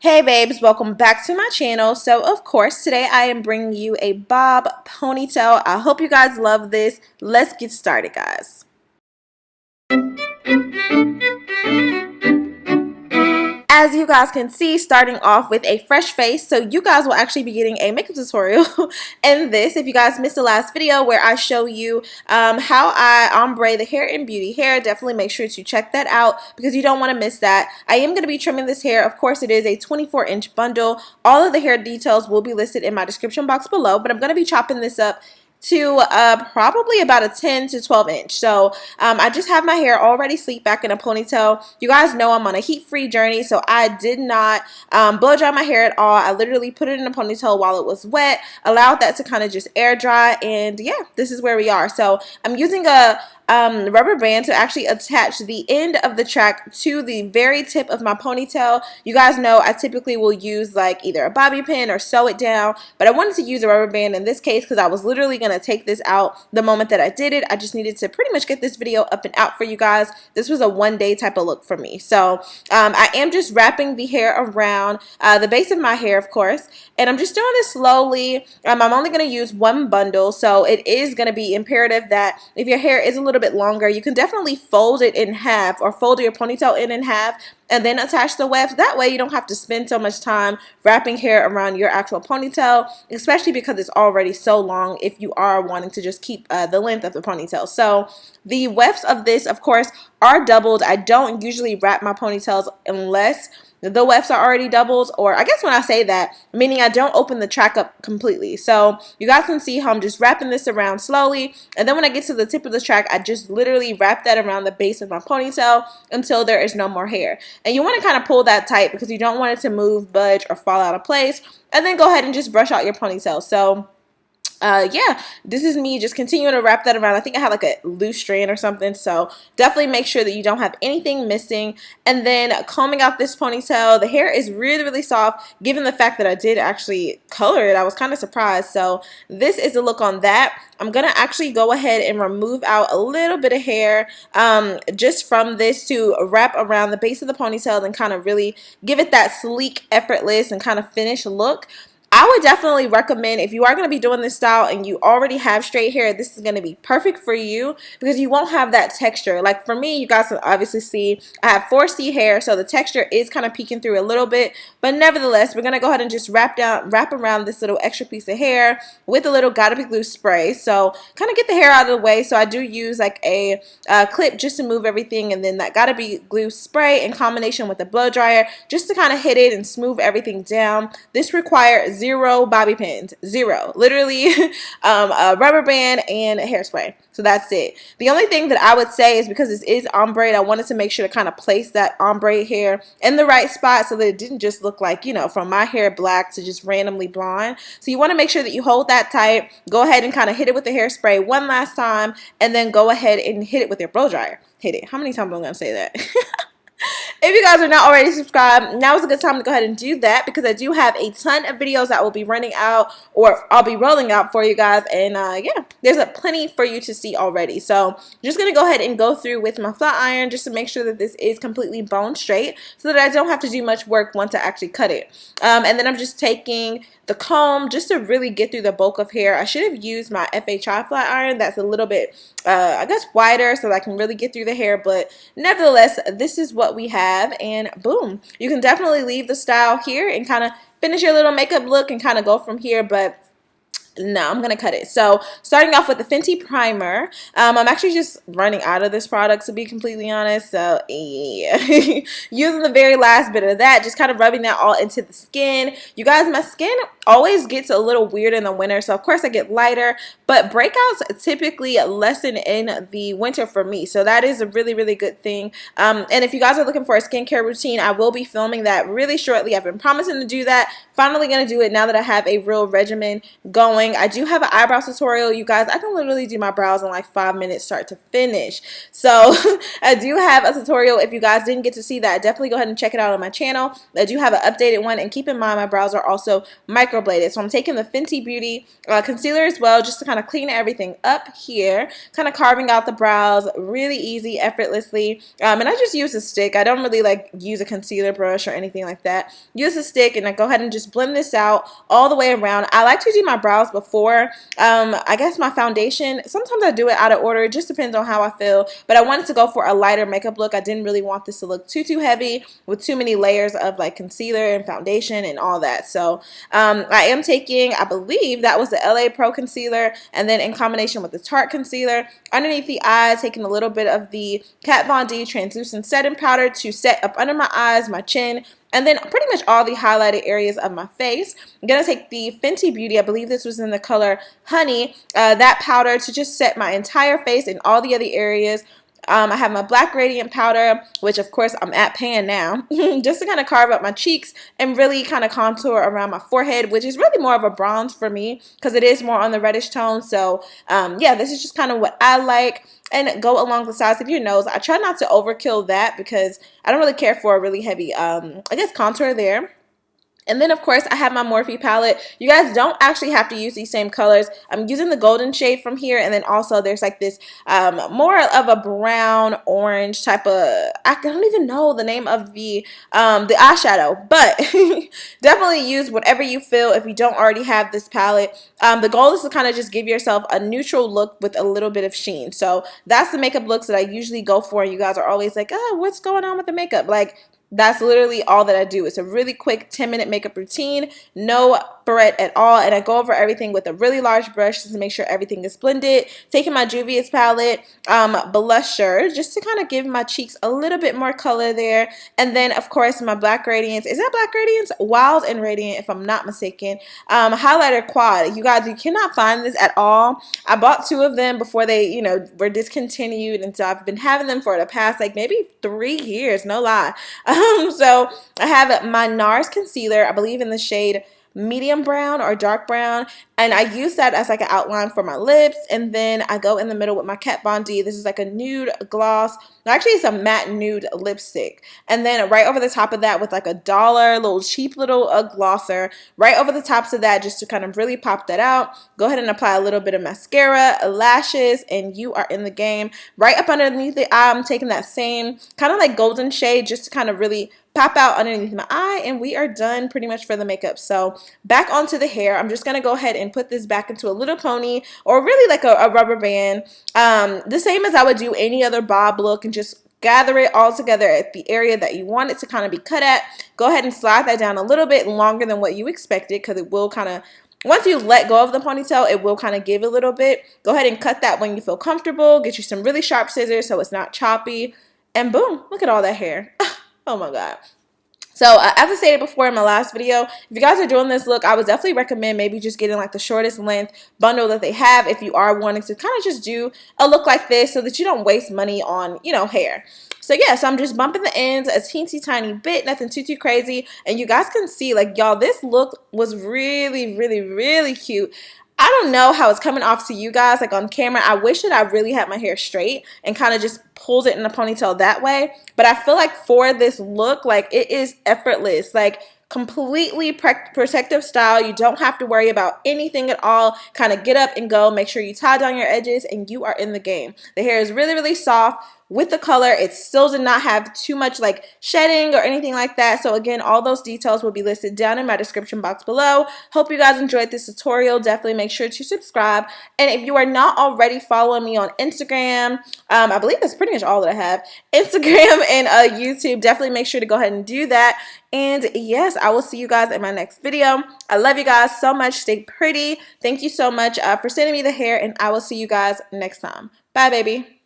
Hey babes, welcome back to my channel. So of course today I am bringing you a Bob ponytail. I hope you guys love this. Let's get started, guys. As you guys can see, starting off with a fresh face, so you guys will actually be getting a makeup tutorial in this. If you guys missed the last video where I show you how I ombre the Hairinbeauty hair, definitely make sure to check that out because you don't want to miss that. I am going to be trimming this hair. Of course, it is a 24-inch bundle. All of the hair details will be listed in my description box below, but I'm going to be chopping this up to probably about a 10 to 12 inch. So I just have my hair already sleek back in a ponytail. You guys know I'm on a heat-free journey, so I did not blow dry my hair at all. I literally put it in a ponytail while it was wet, allowed that to kind of just air dry, and yeah, this is where we are. So I'm using a rubber band to actually attach the end of the track to the very tip of my ponytail. You guys know I typically will use like either a bobby pin or sew it down, but I wanted to use a rubber band in this case because I was literally going to take this out the moment that I did it. I just needed to pretty much get this video up and out for you guys. This was a one-day type of look for me. So I am just wrapping the hair around the base of my hair, of course, and I'm just doing this slowly. I'm only going to use one bundle, so it is going to be imperative that if your hair is a little bit longer, you can definitely fold it in half or fold your ponytail in half and then attach the wefts. That way you don't have to spend so much time wrapping hair around your actual ponytail, especially because it's already so long if you are wanting to just keep the length of the ponytail. So the wefts of this, of course, are doubled. I don't usually wrap my ponytails unless the wefts are already doubled, or I guess when I say that, meaning I don't open the track up completely. So you guys can see how I'm just wrapping this around slowly, and then when I get to the tip of the track, I just literally wrap that around the base of my ponytail until there is no more hair. And you want to kind of pull that tight because you don't want it to move, budge, or fall out of place, and then go ahead and just brush out your ponytail. So yeah, this is me just continuing to wrap that around. I think I have like a loose strand or something, so definitely make sure that you don't have anything missing. And then combing out this ponytail, the hair is really soft given the fact that I did actually color it. I was kind of surprised. So this is the look on that. I'm gonna actually go ahead and remove out a little bit of hair just from this to wrap around the base of the ponytail and kind of really give it that sleek, effortless, and kind of finished look. I would definitely recommend, if you are going to be doing this style and you already have straight hair, this is going to be perfect for you because you won't have that texture. Like for me, you guys can obviously see I have 4C hair, so the texture is kind of peeking through a little bit, but nevertheless, we're going to go ahead and just wrap around this little extra piece of hair with a little Gotta Be Glue spray. So kind of get the hair out of the way. So I do use like a clip just to move everything, and then that Gotta Be Glue spray in combination with a blow dryer just to kind of hit it and smooth everything down. This requires zero bobby pins, zero, literally a rubber band and a hairspray. So that's it. The only thing that I would say is because this is ombre, I wanted to make sure to kind of place that ombre hair in the right spot so that it didn't just look like, you know, from my hair black to just randomly blonde. So you want to make sure that you hold that tight. Go ahead and kind of hit it with the hairspray one last time, and then go ahead and hit it with your blow dryer. Hit it. How many times am I going to say that? If you guys are not already subscribed, now is a good time to go ahead and do that because I do have a ton of videos that will be running out, or I'll be rolling out for you guys, and yeah, there's a plenty for you to see already. So I'm just going to go ahead and go through with my flat iron just to make sure that this is completely bone straight so that I don't have to do much work once I actually cut it. And then I'm just taking the comb just to really get through the bulk of hair. I should have used my FHI flat iron that's a little bit I guess wider so that I can really get through the hair, but nevertheless, this is what we have, and boom, you can definitely leave the style here and kind of finish your little makeup look and kind of go from here, but no, I'm going to cut it. So starting off with the Fenty primer, I'm actually just running out of this product to be completely honest, so yeah. Using the very last bit of that, just kind of rubbing that all into the skin. You guys, my skin always gets a little weird in the winter, so of course I get lighter, but breakouts typically lessen in the winter for me, so that is a really good thing. And if you guys are looking for a skincare routine, I will be filming that really shortly. I've been promising to do that. Finally going to do it now that I have a real regimen going. going. I do have an eyebrow tutorial, you guys. I can literally do my brows in like 5 minutes start to finish. So I do have a tutorial. If you guys didn't get to see that, definitely go ahead and check it out on my channel. I do have an updated one, and keep in mind my brows are also microbladed. So I'm taking the Fenty Beauty concealer as well, just to kind of clean everything up here, kind of carving out the brows really easy, effortlessly. And I just use a stick. I don't really like use a concealer brush or anything like that. Use a stick, and I go ahead and just blend this out all the way around. I like to do my brows before I guess my foundation. Sometimes I do it out of order. It just depends on how I feel, but I wanted to go for a lighter makeup look. I didn't really want this to look too heavy with too many layers of like concealer and foundation and all that. So I am taking, I believe that was the LA Pro concealer, and then in combination with the Tarte concealer underneath the eyes, taking a little bit of the Kat Von D translucent setting powder to set up under my eyes, my chin, and then pretty much all the highlighted areas of my face. I'm going to take the Fenty Beauty, I believe this was in the color Honey, that powder to just set my entire face and all the other areas. I have my black gradient powder, which of course I'm at pan now, just to kind of carve up my cheeks and really kind of contour around my forehead, which is really more of a bronze for me because it is more on the reddish tone. So yeah, this is just kind of what I like. And go along the sides of your nose. I try not to overkill that because I don't really care for a really heavy, I guess, contour there. And then, of course, I have my Morphe palette. You guys don't actually have to use these same colors. I'm using the golden shade from here, and then also there's like this more of a brown orange type of, I don't even know the name of the eyeshadow, but definitely use whatever you feel if you don't already have this palette. The goal is to kind of just give yourself a neutral look with a little bit of sheen. So that's the makeup looks that I usually go for. You guys are always like, oh, what's going on with the makeup? Like, that's literally all that I do. It's a really quick 10-minute makeup routine, no barrette at all, and I go over everything with a really large brush just to make sure everything is blended. Taking my Juvia's palette, blusher, just to kind of give my cheeks a little bit more color there, and then of course my black gradients. Is that black gradients? Wild and Radiant, if I'm not mistaken. Highlighter quad. You guys, you cannot find this at all. I bought 2 of them before they, you know, were discontinued, and so I've been having them for the past like maybe 3 years, no lie. So I have my NARS concealer, I believe in the shade medium brown or dark brown, and I use that as like an outline for my lips, and then I go in the middle with my Kat Von D. This is like a nude gloss. Actually, it's a matte nude lipstick, and then right over the top of that with like a $1 little cheap little glosser right over the tops of that, just to kind of really pop that out. Go ahead and apply a little bit of mascara, lashes, and you are in the game. Right up underneath the eye, I'm taking that same kind of like golden shade just to kind of really pop out underneath my eye, and we are done pretty much for the makeup. So back onto the hair, I'm just gonna go ahead and put this back into a little pony, or really like a rubber band, the same as I would do any other bob look, and just gather it all together at the area that you want it to kind of be cut at. Go ahead and slide that down a little bit longer than what you expected, because it will kind of, once you let go of the ponytail, it will kind of give a little bit. Go ahead and cut that when you feel comfortable. Get you some really sharp scissors so it's not choppy, and boom, look at all that hair. Oh my god. So as I stated before in my last video, if you guys are doing this look, I would definitely recommend maybe just getting like the shortest length bundle that they have if you are wanting to kind of just do a look like this, so that you don't waste money on, you know, hair. So yeah, so I'm just bumping the ends a teensy tiny bit, nothing too crazy. And you guys can see, like, y'all, this look was really cute. I don't know how it's coming off to you guys, like on camera. I wish that I really had my hair straight and kind of just pulled it in a ponytail that way. But I feel like for this look, like, it is effortless, like completely protective style. You don't have to worry about anything at all. Kind of get up and go. Make sure you tie down your edges, and you are in the game. The hair is really soft. With the color, it still did not have too much like shedding or anything like that. So again, all those details will be listed down in my description box below. Hope you guys enjoyed this tutorial. Definitely make sure to subscribe. And if you are not already following me on Instagram, I believe that's pretty much all that I have. Instagram and YouTube, definitely make sure to go ahead and do that. And yes, I will see you guys in my next video. I love you guys so much. Stay pretty. Thank you so much for sending me the hair, and I will see you guys next time. Bye, baby.